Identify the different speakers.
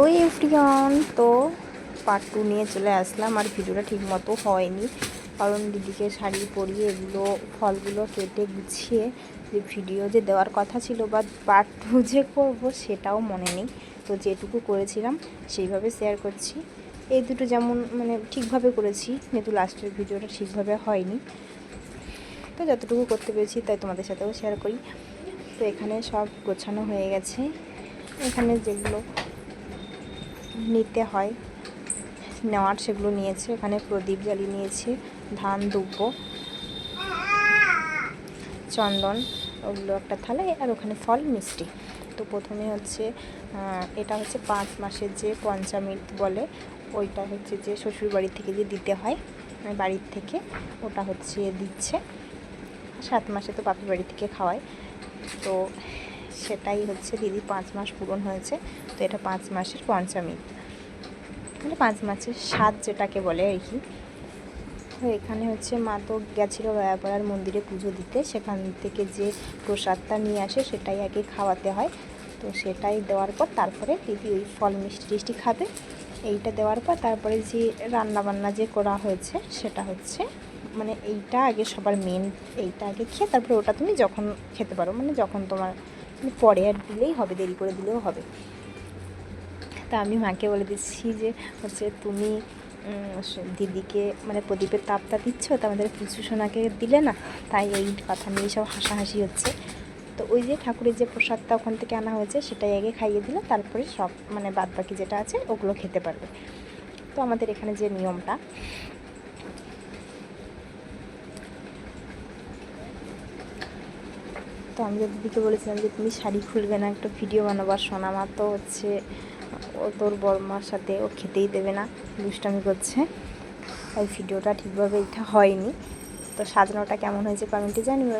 Speaker 1: ওই এভরিওয়ান, তো পার্ট 2 নিয়ে চলে আসলাম। আর ভিডিওটা ঠিক মতো হয়নি, কারণ দিদিকে শাড়ি পরিয়ে এগুলো ফলগুলো কেটে গুছিয়ে যে ভিডিও যে দেওয়ার কথা ছিল বা পার্ট 2 যে করবো সেটাও মনে নেই। তো যেটুকু করেছিলাম সেইভাবে শেয়ার করছি। এই দুটো যেমন মানে ঠিকভাবে করেছি, কিন্তু লাস্টের ভিডিওটা ঠিকভাবে হয়নি। তো যতটুকু করতে পেরেছি তাই তোমাদের সাথেও শেয়ার করি। তো এখানে সব গোছানো হয়ে গেছে। এখানে যেগুলো নিতে হয় নেওয়ার সেগুলো নিয়েছে। এখানে প্রদীপ জ্বালিয়ে নিয়েছে, ধান, দুব্ব, চন্দন, ওগুলো একটা থালায়, আর ওখানে ফল, মিষ্টি। তো প্রথমে হচ্ছে এটা হচ্ছে 5 মাসের যে পঞ্চামৃত বলে, ওইটা হচ্ছে যে শ্বশুর বাড়ি থেকে যে দিতে হয় বাড়ির থেকে, ওটা হচ্ছে দিচ্ছে। 7 মাসে তো বাপের বাড়ি থেকে খাওয়ায়, তো সেটাই হচ্ছে দিদি 5 মাস পূরণ হয়েছে। তো এটা 5 মাসের পঞ্চামৃত, মানে 5 মাসের স্বাদ যেটাকে বলে আর কি। তো এখানে হচ্ছে মা তো গেছিলো রায়াপাড়ার মন্দিরে পুজো দিতে, সেখান থেকে যে প্রসাদটা নিয়ে আসে সেটাই আগে খাওয়াতে হয়। তো সেটাই দেওয়ার পর তারপরে দিদি ওই ফল মিষ্টি টিষ্টি খাবে। এইটা দেওয়ার পর তারপরে যে রান্নাবান্না যে করা হয়েছে সেটা হচ্ছে মানে এইটা আগে সবার মেন, এইটা আগে খেয়ে তারপরে ওটা তুমি যখন খেতে পারো, মানে যখন তোমার পরে আর দিলেই হবে, দেরি করে দিলেও হবে। তা আমি মাকে বলে দিচ্ছি যে হচ্ছে তুমি দিদিকে মানে প্রদীপের তাপটা দিচ্ছ, তো আমাদের পুচু সোনাকে দিলে না, তাই এই কথা নিয়ে সব হাসাহাসি হচ্ছে। তো ওই যে ঠাকুরের যে প্রসাদটা ওখান থেকে আনা হয়েছে সেটাই আগে খাইয়ে দিলে তারপরে সব মানে বাদ বাকি যেটা আছে ওগুলো খেতে পারবে। তো আমাদের এখানে যে নিয়মটা, তো আমি তো দিদিকে বলেছিলাম যে তুমি শাড়ি খুলবে না, একটা ভিডিও বানাবার। সোনামা তো হচ্ছে ও তোর বড়মার সাথে ও খেতেই দেবে না, দুষ্টামি করছে। ওই ভিডিওটা ঠিকভাবে এটা হয়নি। তো সাজানোটা কেমন হয়েছে কমেন্টে জানিও।